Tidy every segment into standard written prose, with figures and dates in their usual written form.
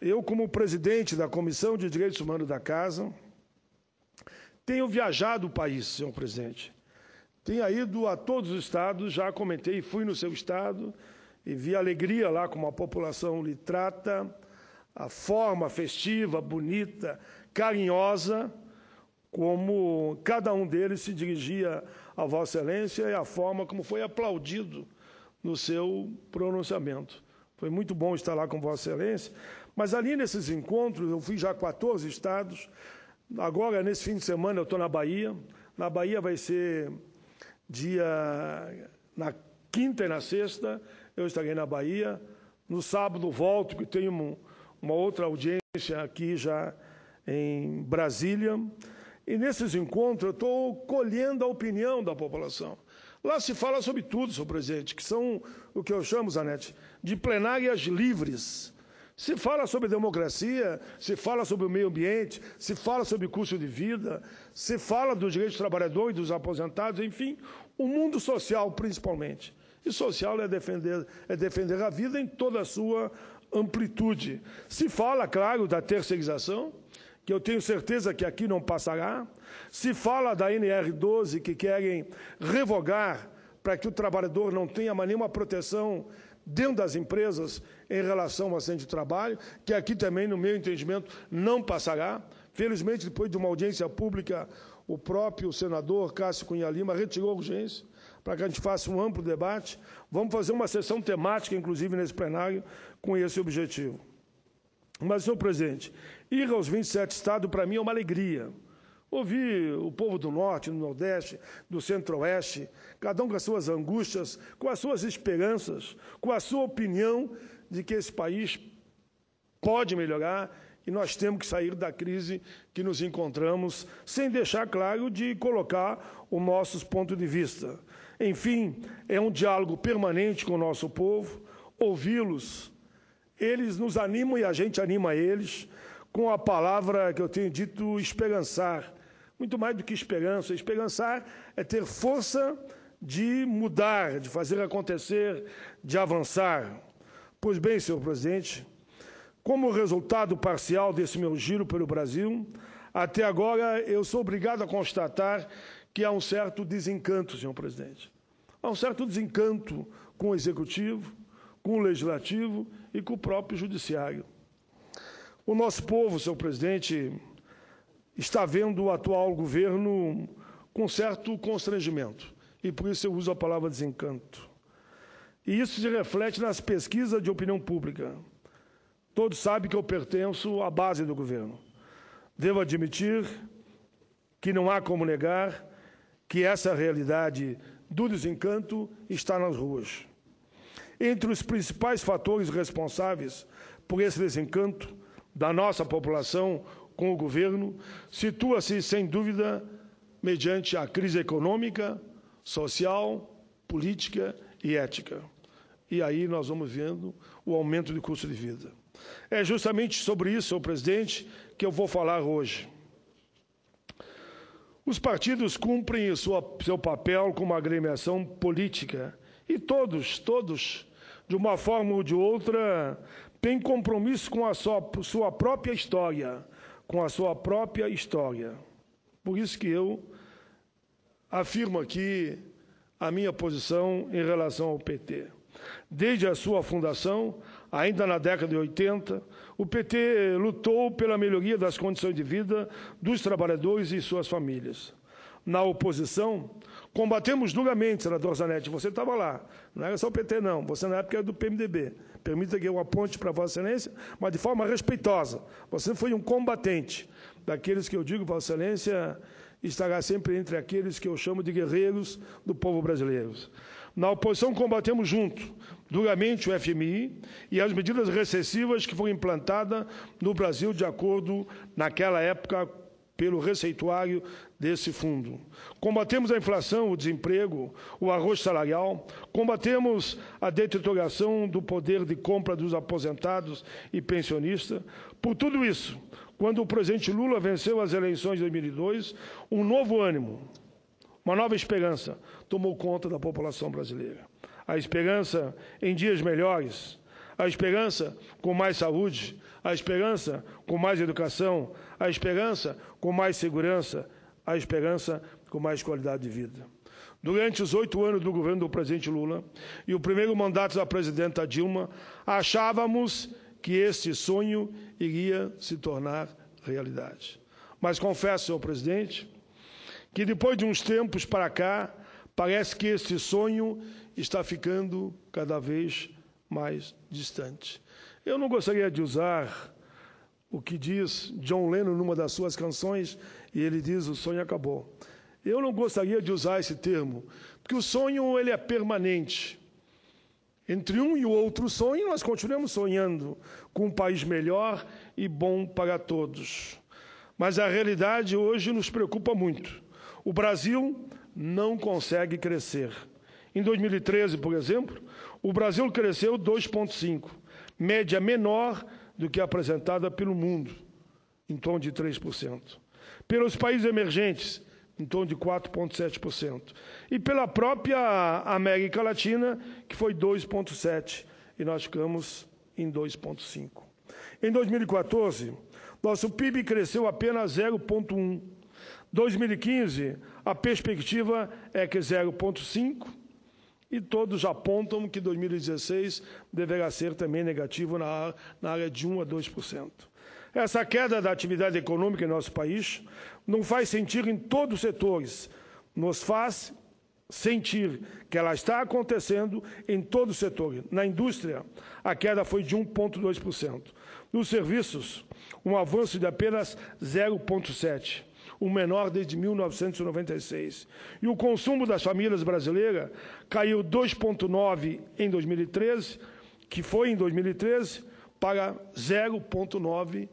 eu, como presidente da Comissão de Direitos Humanos da Casa, tenho viajado o país, senhor presidente. Tenho ido a todos os estados, já comentei, fui no seu estado e vi a alegria lá como a população lhe trata, a forma festiva, bonita, carinhosa, como cada um deles se dirigia a Vossa Excelência e a forma como foi aplaudido no seu pronunciamento. Foi muito bom estar lá com Vossa Excelência, mas ali nesses encontros, eu fui já a 14 estados, agora nesse fim de semana eu estou na Bahia. Na Bahia vai ser na quinta e na sexta, eu estarei na Bahia. No sábado volto, que tenho uma outra audiência aqui já em Brasília. E nesses encontros eu estou colhendo a opinião da população. Lá se fala sobre tudo, senhor presidente, que são o que eu chamo, Zanetti, de plenárias livres. Se fala sobre democracia, se fala sobre o meio ambiente, se fala sobre custo de vida, se fala dos direitos do trabalhador e dos aposentados, enfim, o mundo social principalmente. E social é defender a vida em toda a sua amplitude. Se fala, claro, da terceirização, que eu tenho certeza que aqui não passará. Se fala da NR12, que querem revogar para que o trabalhador não tenha nenhuma proteção dentro das empresas em relação ao acidente de trabalho, que aqui também, no meu entendimento, não passará. Felizmente, depois de uma audiência pública, o próprio senador Cássio Cunha Lima retirou a urgência para que a gente faça um amplo debate. Vamos fazer uma sessão temática, inclusive, nesse plenário, com esse objetivo. Mas, senhor presidente, ir aos 27 estados, para mim, é uma alegria. Ouvir o povo do Norte, do Nordeste, do Centro-Oeste, cada um com as suas angústias, com as suas esperanças, com a sua opinião de que esse país pode melhorar e nós temos que sair da crise que nos encontramos, sem deixar claro de colocar os nossos pontos de vista. Enfim, é um diálogo permanente com o nosso povo, ouvi-los. Eles nos animam e a gente anima eles com a palavra que eu tenho dito, esperançar. Muito mais do que esperança. Esperançar é ter força de mudar, de fazer acontecer, de avançar. Pois bem, senhor presidente, como resultado parcial desse meu giro pelo Brasil, até agora eu sou obrigado a constatar que há um certo desencanto, senhor presidente. Há um certo desencanto com o Executivo, com o Legislativo e com o próprio Judiciário. O nosso povo, senhor presidente, está vendo o atual governo com certo constrangimento, e por isso eu uso a palavra desencanto. E isso se reflete nas pesquisas de opinião pública. Todos sabem que eu pertenço à base do governo. Devo admitir que não há como negar que essa realidade do desencanto está nas ruas. Entre os principais fatores responsáveis por esse desencanto da nossa população com o governo, situa-se, sem dúvida, mediante a crise econômica, social, política e ética. E aí nós vamos vendo o aumento do custo de vida. É justamente sobre isso, senhor presidente, que eu vou falar hoje. Os partidos cumprem seu papel como agremiação política e todos, de uma forma ou de outra, têm compromisso com a sua própria história, Por isso que eu afirmo aqui a minha posição em relação ao PT. Desde a sua fundação, ainda na década de 80, o PT lutou pela melhoria das condições de vida dos trabalhadores e suas famílias. Na oposição, combatemos duramente, senador Zanetti, você estava lá, não era só o PT não, você na época era do PMDB. Permita que eu aponte para Vossa Excelência, mas de forma respeitosa. Você foi um combatente daqueles que eu digo, Vossa Excelência estará sempre entre aqueles que eu chamo de guerreiros do povo brasileiro. Na oposição, combatemos junto, duramente, o FMI e as medidas recessivas que foram implantadas no Brasil de acordo, naquela época, pelo receituário desse fundo. Combatemos a inflação, o desemprego, o arroz salarial, combatemos a deterioração do poder de compra dos aposentados e pensionistas. Por tudo isso, quando o presidente Lula venceu as eleições de 2002, um novo ânimo, uma nova esperança tomou conta da população brasileira. A esperança em dias melhores, a esperança com mais saúde, a esperança com mais educação, a esperança com mais segurança, a esperança com mais qualidade de vida. Durante os 8 anos do governo do presidente Lula e o primeiro mandato da presidenta Dilma, achávamos que esse sonho iria se tornar realidade. Mas confesso, senhor presidente, que depois de uns tempos para cá, parece que esse sonho está ficando cada vez mais distante. Eu não gostaria de usar o que diz John Lennon numa das suas canções, e ele diz: o sonho acabou. Eu não gostaria de usar esse termo, porque o sonho ele é permanente. Entre um e o outro sonho, nós continuamos sonhando com um país melhor e bom para todos. Mas a realidade hoje nos preocupa muito. O Brasil não consegue crescer. Em 2013, por exemplo, o Brasil cresceu 2,5%, média menor do que apresentada pelo mundo, em torno de 3%. Pelos países emergentes, em torno de 4,7%. E pela própria América Latina, que foi 2,7%, e nós ficamos em 2,5%. Em 2014, nosso PIB cresceu apenas 0,1%. 2015, a perspectiva é que 0,5%, e todos apontam que 2016 deverá ser também negativo na área de 1% a 2%. Essa queda da atividade econômica em nosso país não faz sentir em todos os setores, nos faz sentir que ela está acontecendo em todo o setor. Na indústria, a queda foi de 1,2%. Nos serviços, um avanço de apenas 0,7%. O menor desde 1996. E o consumo das famílias brasileiras caiu 2,9% em 2013, que foi em 2013, para 0,9%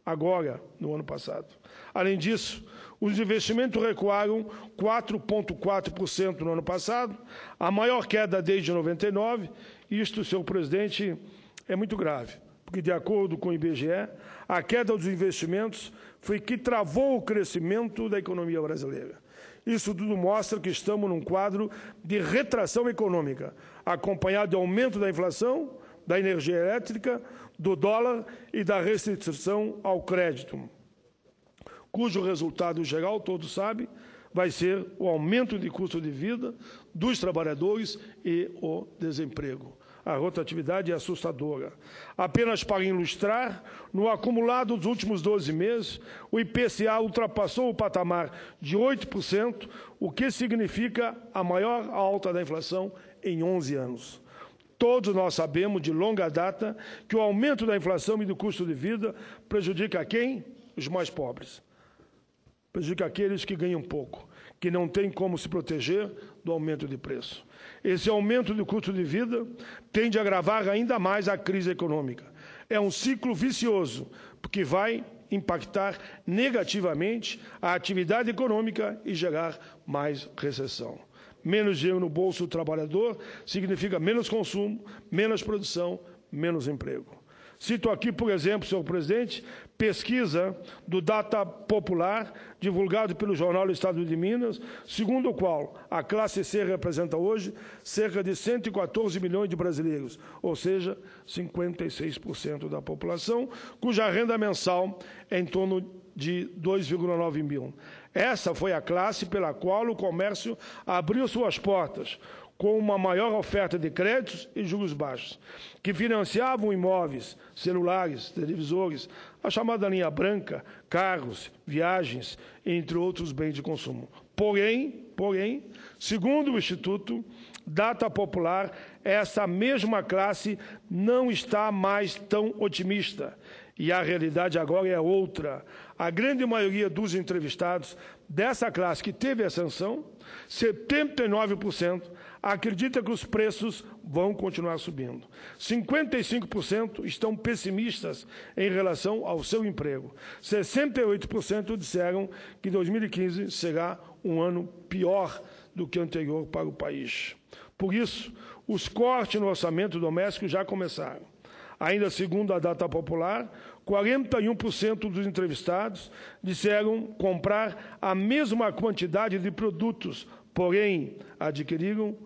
agora, no ano passado. Além disso, os investimentos recuaram 4,4% no ano passado, a maior queda desde 99, e isto, senhor presidente, é muito grave, porque, de acordo com o IBGE, a queda dos investimentos foi que travou o crescimento da economia brasileira. Isso tudo mostra que estamos num quadro de retração econômica, acompanhado de aumento da inflação, da energia elétrica, do dólar e da restrição ao crédito, cujo resultado geral, todos sabem, vai ser o aumento de custo de vida dos trabalhadores e o desemprego. A rotatividade é assustadora. Apenas para ilustrar, no acumulado dos últimos 12 meses, o IPCA ultrapassou o patamar de 8%, o que significa a maior alta da inflação em 11 anos. Todos nós sabemos, de longa data, que o aumento da inflação e do custo de vida prejudica quem? Os mais pobres. Prejudica aqueles que ganham pouco, que não têm como se proteger do aumento de preço. Esse aumento do custo de vida tende a agravar ainda mais a crise econômica. É um ciclo vicioso, porque vai impactar negativamente a atividade econômica e gerar mais recessão. Menos dinheiro no bolso do trabalhador significa menos consumo, menos produção, menos emprego. Cito aqui, por exemplo, senhor presidente, pesquisa do Data Popular, divulgado pelo jornal Estado de Minas, segundo o qual a classe C representa hoje cerca de 114 milhões de brasileiros, ou seja, 56% da população, cuja renda mensal é em torno de 2,9 mil. Essa foi a classe pela qual o comércio abriu suas portas, com uma maior oferta de créditos e juros baixos, que financiavam imóveis, celulares, televisores, a chamada linha branca, carros, viagens, entre outros bens de consumo. Porém, segundo o Instituto Data Popular, essa mesma classe não está mais tão otimista. E a realidade agora é outra. A grande maioria dos entrevistados dessa classe que teve a sanção, 79%, acredita que os preços vão continuar subindo. 55% estão pessimistas em relação ao seu emprego. 68% disseram que 2015 será um ano pior do que o anterior para o país. Por isso, os cortes no orçamento doméstico já começaram. Ainda segundo a Data Popular, 41% dos entrevistados disseram comprar a mesma quantidade de produtos, porém adquiriram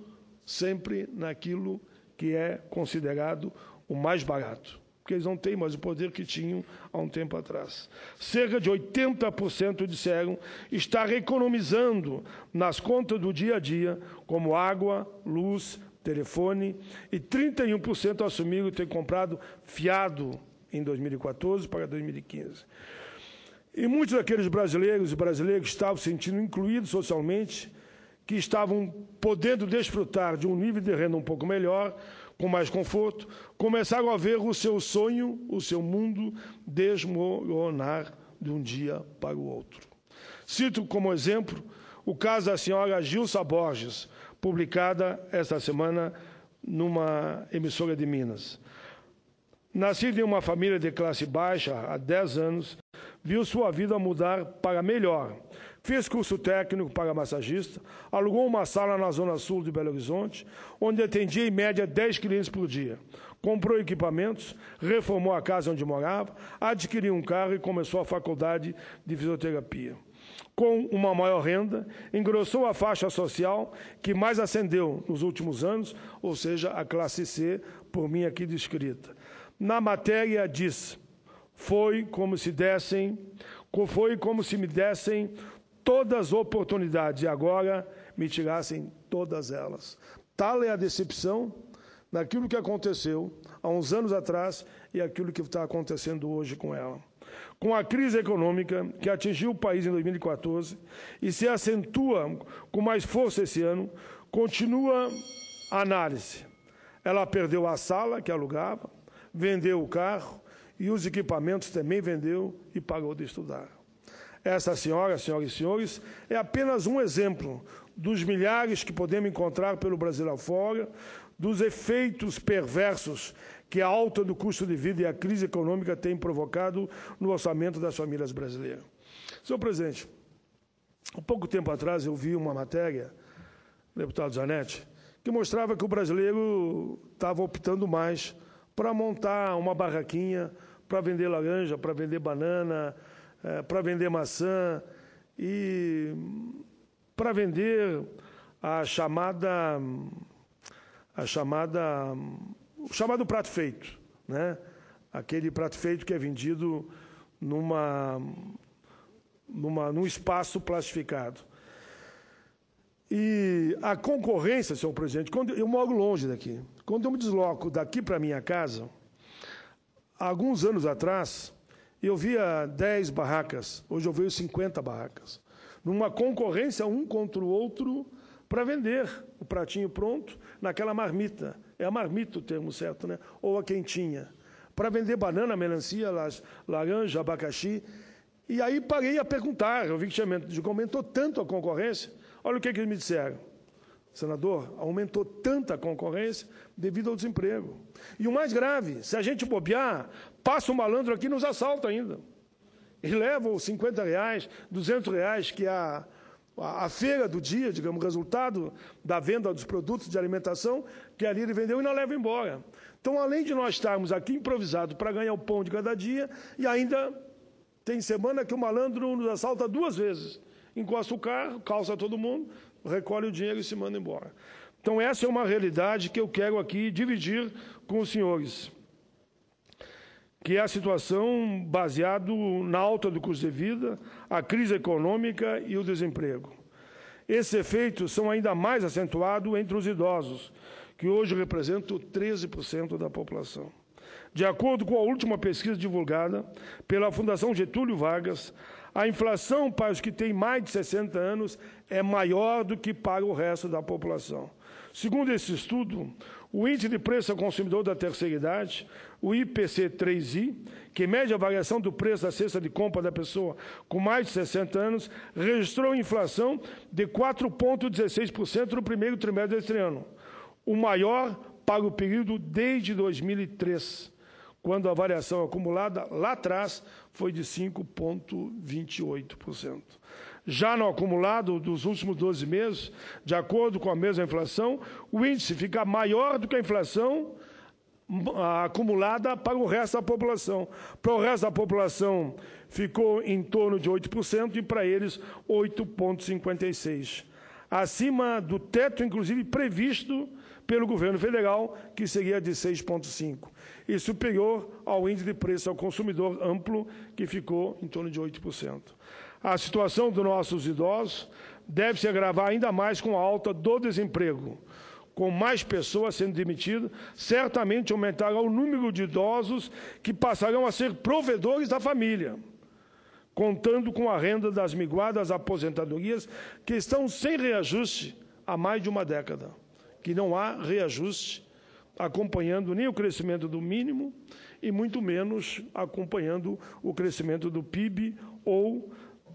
sempre naquilo que é considerado o mais barato, porque eles não têm mais o poder que tinham há um tempo atrás. Cerca de 80% disseram estar economizando nas contas do dia a dia, como água, luz, telefone, e 31% assumiram ter comprado fiado em 2014 para 2015. E muitos daqueles brasileiros e brasileiras que estavam se sentindo incluídos socialmente, que estavam podendo desfrutar de um nível de renda um pouco melhor, com mais conforto, começaram a ver o seu sonho, o seu mundo desmoronar de um dia para o outro. Cito como exemplo o caso da senhora Gilsa Borges, publicada esta semana numa emissora de Minas. Nascida em uma família de classe baixa há 10 anos, viu sua vida mudar para melhor. Fez curso técnico para massagista, alugou uma sala na zona sul de Belo Horizonte, onde atendia em média 10 clientes por dia. Comprou equipamentos, reformou a casa onde morava, adquiriu um carro e começou a faculdade de fisioterapia. Com uma maior renda, engrossou a faixa social que mais ascendeu nos últimos anos, ou seja, a classe C, por mim aqui descrita. Na matéria diz, foi como se me dessem todas as oportunidades e agora me tirassem todas elas. Tal é a decepção daquilo que aconteceu há uns anos atrás e aquilo que está acontecendo hoje com ela. Com a crise econômica que atingiu o país em 2014 e se acentua com mais força esse ano, continua a análise. Ela perdeu a sala que alugava, vendeu o carro e os equipamentos também vendeu e parou de estudar. Essa senhora, senhoras e senhores, é apenas um exemplo dos milhares que podemos encontrar pelo Brasil afora, dos efeitos perversos que a alta do custo de vida e a crise econômica têm provocado no orçamento das famílias brasileiras. Senhor presidente, há pouco tempo atrás eu vi uma matéria, deputado Zanetti, que mostrava que o brasileiro estava optando mais para montar uma barraquinha, para vender laranja, para vender banana, para vender maçã e para vender o chamado prato feito, né? Aquele prato feito que é vendido num espaço plastificado. E a concorrência, senhor presidente, quando eu moro longe daqui, quando eu me desloco daqui para a minha casa, há alguns anos atrás, eu via 10 barracas, hoje eu vejo 50 barracas, numa concorrência um contra o outro para vender o pratinho pronto naquela marmita. É a marmita o termo certo, né? Ou a quentinha. Para vender banana, melancia, laranja, abacaxi. E aí parei a perguntar, eu vi que aumentou tanto a concorrência. Olha o que eles me disseram. Senador, aumentou tanta a concorrência devido ao desemprego. E o mais grave, se a gente bobear, passa um malandro aqui e nos assalta ainda. Ele leva os R$50, R$200, que é a feira do dia, digamos, o resultado da venda dos produtos de alimentação, que ali ele vendeu e não leva embora. Então, além de nós estarmos aqui improvisados para ganhar o pão de cada dia, e ainda tem semana que o malandro nos assalta 2 vezes. Encosta o carro, calça todo mundo, recolhe o dinheiro e se manda embora. Então, essa é uma realidade que eu quero aqui dividir com os senhores, que é a situação baseada na alta do custo de vida, a crise econômica e o desemprego. Esses efeitos são ainda mais acentuados entre os idosos, que hoje representam 13% da população. De acordo com a última pesquisa divulgada pela Fundação Getúlio Vargas, a inflação para os que têm mais de 60 anos é maior do que para o resto da população. Segundo esse estudo, o Índice de Preço ao Consumidor da Terceira Idade, o IPC-3I, que mede a variação do preço da cesta de compra da pessoa com mais de 60 anos, registrou inflação de 4,16% no primeiro trimestre deste ano, o maior para o período desde 2003, quando a variação acumulada lá atrás foi de 5,28%. Já no acumulado dos últimos 12 meses, de acordo com a mesma inflação, o índice fica maior do que a inflação acumulada para o resto da população. Para o resto da população, ficou em torno de 8% e para eles 8,56%. Acima do teto, inclusive, previsto pelo governo federal, que seria de 6,5%, e superior ao índice de preço ao consumidor amplo, que ficou em torno de 8%. A situação dos nossos idosos deve se agravar ainda mais com a alta do desemprego. Com mais pessoas sendo demitidas, certamente aumentará o número de idosos que passarão a ser provedores da família, contando com a renda das minguadas aposentadorias, que estão sem reajuste há mais de uma década, que não há reajuste acompanhando nem o crescimento do mínimo e muito menos acompanhando o crescimento do PIB ou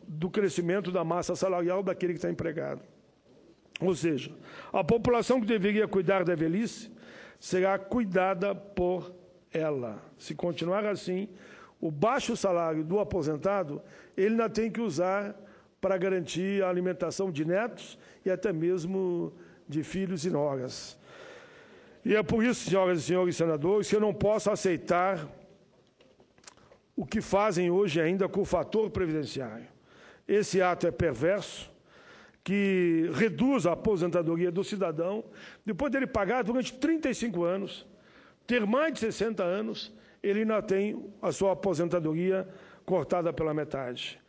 do crescimento da massa salarial daquele que está empregado. Ou seja, a população que deveria cuidar da velhice será cuidada por ela. Se continuar assim, o baixo salário do aposentado, ele ainda tem que usar para garantir a alimentação de netos e até mesmo de filhos e noras. E é por isso, senhoras e senhores senadores, que eu não posso aceitar o que fazem hoje ainda com o fator previdenciário. Esse ato é perverso, que reduz a aposentadoria do cidadão, depois dele pagar durante 35 anos, ter mais de 60 anos, ele ainda tem a sua aposentadoria cortada pela metade.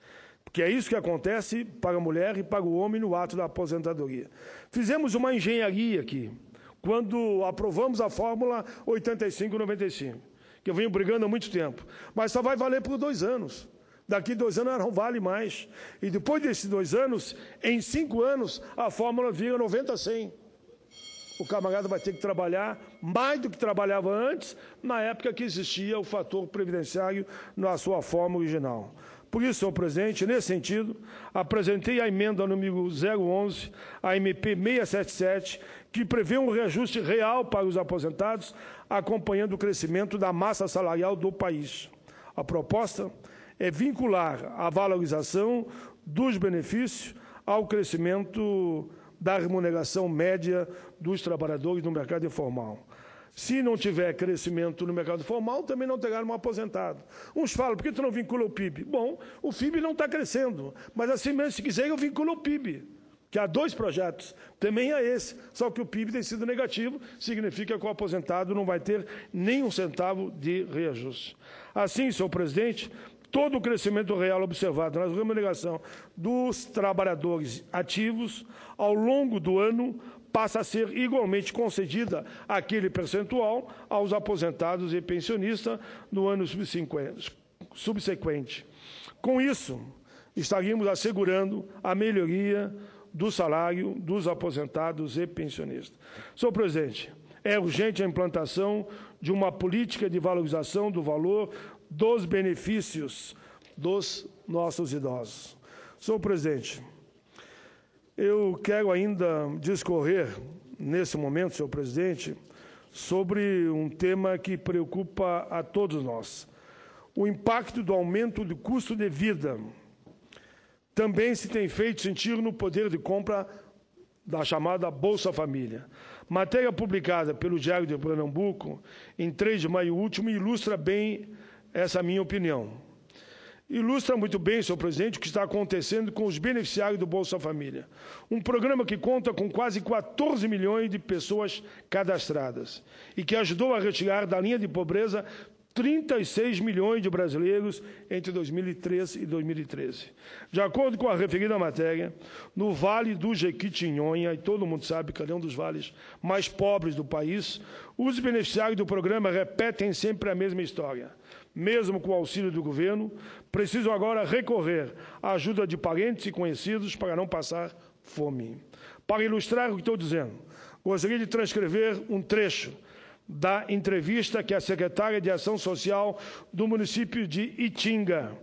Porque é isso que acontece para a mulher e para o homem no ato da aposentadoria. Fizemos uma engenharia aqui, quando aprovamos a fórmula 85-95, que eu venho brigando há muito tempo, mas só vai valer por 2 anos. Daqui 2 anos ela não vale mais. E depois desses 2 anos, em 5 anos, a fórmula vira 90-100. O camarada vai ter que trabalhar mais do que trabalhava antes, na época que existia o fator previdenciário na sua forma original. Por isso, senhor presidente, nesse sentido, apresentei a emenda número 011, a MP 677, que prevê um reajuste real para os aposentados, acompanhando o crescimento da massa salarial do país. A proposta é vincular a valorização dos benefícios ao crescimento da remuneração média dos trabalhadores no mercado informal. Se não tiver crescimento no mercado formal, também não terá um aposentado. Uns falam, por que tu não vincula o PIB? Bom, o PIB não está crescendo, mas assim mesmo, se quiser, eu vinculo o PIB, que há 2 projetos, também é esse, só que o PIB tem sido negativo, significa que o aposentado não vai ter nem um centavo de reajuste. Assim, senhor presidente, todo o crescimento real observado na remuneração dos trabalhadores ativos ao longo do ano passa a ser igualmente concedida aquele percentual aos aposentados e pensionistas no ano subsequente. Com isso, estaríamos assegurando a melhoria do salário dos aposentados e pensionistas. Senhor presidente, é urgente a implantação de uma política de valorização do valor dos benefícios dos nossos idosos. Senhor presidente, eu quero ainda discorrer, nesse momento, senhor presidente, sobre um tema que preocupa a todos nós. O impacto do aumento do custo de vida também se tem feito sentir no poder de compra da chamada Bolsa Família. Matéria publicada pelo Diário de Pernambuco, em 3 de maio último, ilustra bem essa minha opinião. Ilustra muito bem, senhor presidente, o que está acontecendo com os beneficiários do Bolsa Família. Um programa que conta com quase 14 milhões de pessoas cadastradas e que ajudou a retirar da linha de pobreza 36 milhões de brasileiros entre 2003 e 2013. De acordo com a referida matéria, no Vale do Jequitinhonha, e todo mundo sabe que é um dos vales mais pobres do país, os beneficiários do programa repetem sempre a mesma história. Mesmo com o auxílio do governo, precisam agora recorrer à ajuda de parentes e conhecidos para não passar fome. Para ilustrar o que estou dizendo, gostaria de transcrever um trecho da entrevista que a secretária de Ação Social do município de Itinga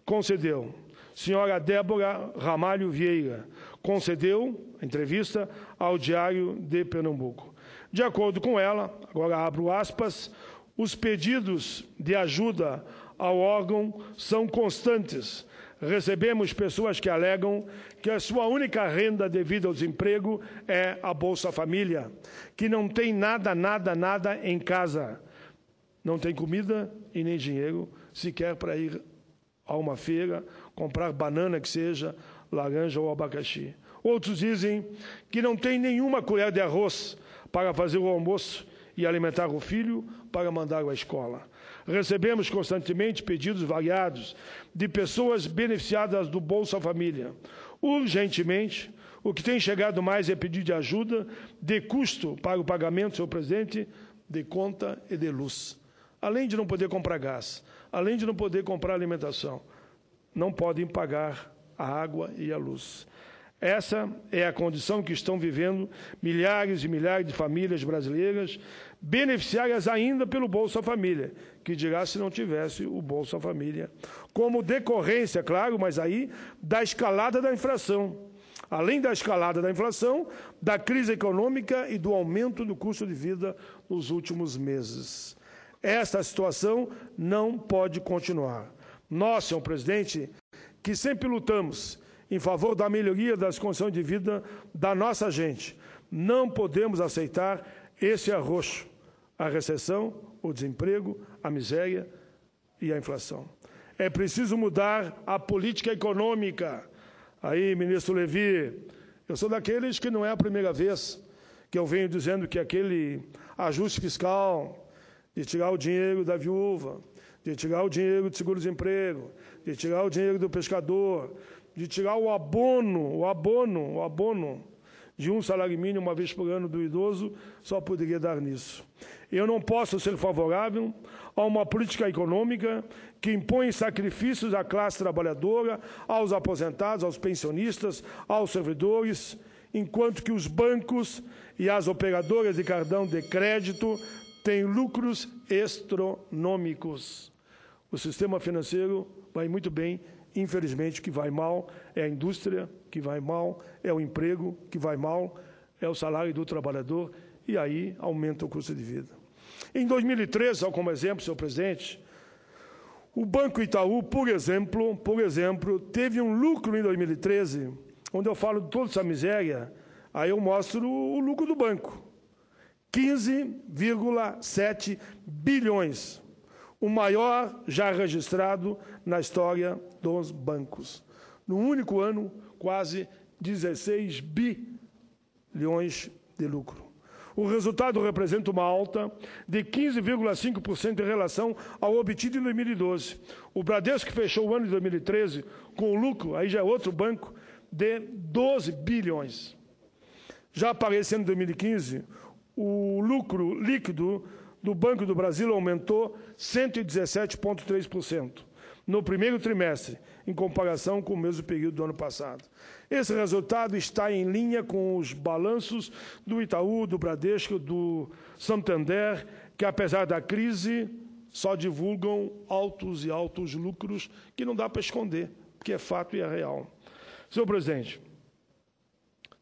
concedeu. Senhora Débora Ramalho Vieira concedeu a entrevista ao Diário de Pernambuco. De acordo com ela, agora abro aspas, os pedidos de ajuda ao órgão são constantes. Recebemos pessoas que alegam que a sua única renda devido ao desemprego é a Bolsa Família, que não tem nada em casa. Não tem comida e nem dinheiro sequer para ir a uma feira, comprar banana que seja, laranja ou abacaxi. Outros dizem que não tem nenhuma colher de arroz para fazer o almoço e alimentar o filho, para mandá-lo à escola. Recebemos constantemente pedidos variados de pessoas beneficiadas do Bolsa Família. Urgentemente, o que tem chegado mais é pedido de ajuda de custo para o pagamento, senhor presidente, de conta e de luz. Além de não poder comprar gás, além de não poder comprar alimentação, não podem pagar a água e a luz. Essa é a condição que estão vivendo milhares e milhares de famílias brasileiras, beneficiárias ainda pelo Bolsa Família, que dirá se não tivesse o Bolsa Família, como decorrência, claro, mas aí, da escalada da inflação. Além da escalada da inflação, da crise econômica e do aumento do custo de vida nos últimos meses. Esta situação não pode continuar. Nós, senhor presidente, que sempre lutamos em favor da melhoria das condições de vida da nossa gente, não podemos aceitar esse arroxo, a recessão, o desemprego, a miséria e a inflação. É preciso mudar a política econômica. Aí, ministro Levi, eu sou daqueles que não é a primeira vez que eu venho dizendo que aquele ajuste fiscal de tirar o dinheiro da viúva, de tirar o dinheiro do seguro-desemprego, de tirar o dinheiro do pescador, de tirar o abono de um salário mínimo uma vez por ano do idoso, só poderia dar nisso. Eu não posso ser favorável a uma política econômica que impõe sacrifícios à classe trabalhadora, aos aposentados, aos pensionistas, aos servidores, enquanto que os bancos e as operadoras de cartão de crédito têm lucros astronômicos. O sistema financeiro vai muito bem. Infelizmente, o que vai mal é a indústria, que vai mal é o emprego, que vai mal é o salário do trabalhador, e aí aumenta o custo de vida. Em 2013, só como exemplo, senhor presidente, o Banco Itaú, por exemplo, teve um lucro em 2013, onde eu falo de toda essa miséria, aí eu mostro o lucro do banco, 15,7 bilhões. O maior já registrado na história dos bancos. No único ano, quase 16 bilhões de lucro. O resultado representa uma alta de 15,5% em relação ao obtido em 2012. O Bradesco fechou o ano de 2013 com o lucro, aí já é outro banco, de 12 bilhões. Já para esse ano de 2015, o lucro líquido do Banco do Brasil aumentou 117,3% no primeiro trimestre, em comparação com o mesmo período do ano passado. Esse resultado está em linha com os balanços do Itaú, do Bradesco, do Santander, que, apesar da crise, só divulgam altos e altos lucros que não dá para esconder, porque é fato e é real. Senhor presidente,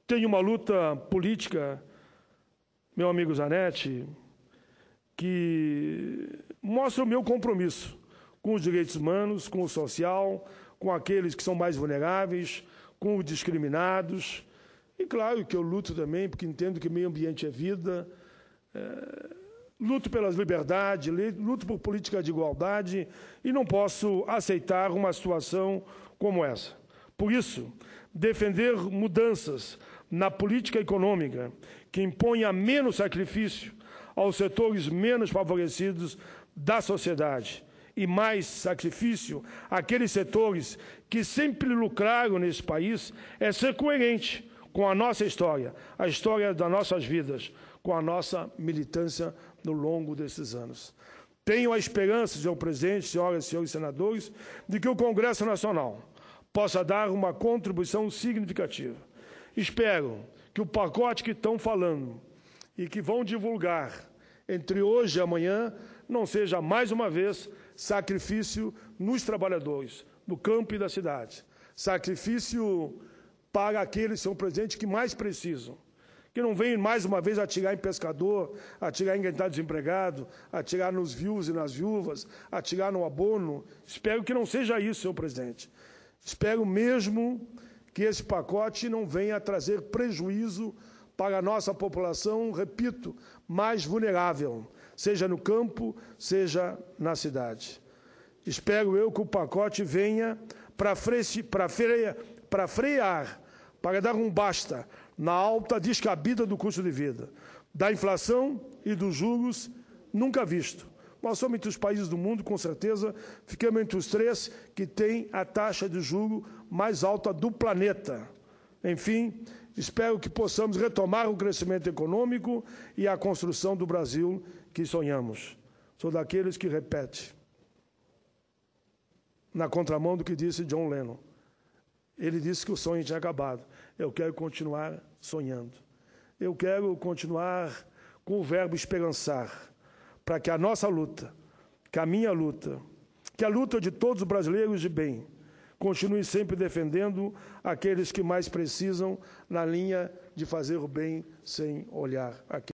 tem uma luta política, meu amigo Zanetti, que mostra o meu compromisso com os direitos humanos, com o social, com aqueles que são mais vulneráveis, com os discriminados. E claro que eu luto também, porque entendo que meio ambiente é vida, luto pelas liberdades, luto por política de igualdade e não posso aceitar uma situação como essa. Por isso, defender mudanças na política econômica que imponha menos sacrifício aos setores menos favorecidos da sociedade e mais sacrifício àqueles setores que sempre lucraram nesse país, é ser coerente com a nossa história, a história das nossas vidas, com a nossa militância no longo desses anos. Tenho a esperança, senhor presidente, senhoras e senhores senadores, de que o Congresso Nacional possa dar uma contribuição significativa. Espero que o pacote que estão falando e que vão divulgar entre hoje e amanhã não seja, mais uma vez, sacrifício nos trabalhadores, no campo e da cidade. Sacrifício para aqueles, senhor presidente, que mais precisam. Que não venham, mais uma vez, atirar em pescador, atirar em quem está desempregado, atirar nos viúvos e nas viúvas, atirar no abono. Espero que não seja isso, senhor presidente. Espero mesmo que esse pacote não venha a trazer prejuízo para a nossa população, repito, mais vulnerável, seja no campo, seja na cidade. Espero eu que o pacote venha para frear, para dar um basta na alta descabida do custo de vida, da inflação e dos juros nunca visto. Nós somos entre os países do mundo, com certeza, ficamos entre os 3 que têm a taxa de juro mais alta do planeta. Enfim, espero que possamos retomar o crescimento econômico e a construção do Brasil que sonhamos. Sou daqueles que repete, na contramão do que disse John Lennon. Ele disse que o sonho tinha acabado. Eu quero continuar sonhando. Eu quero continuar com o verbo esperançar, para que a nossa luta, que a minha luta, que a luta de todos os brasileiros de bem, continue sempre defendendo aqueles que mais precisam na linha de fazer o bem sem olhar a quem.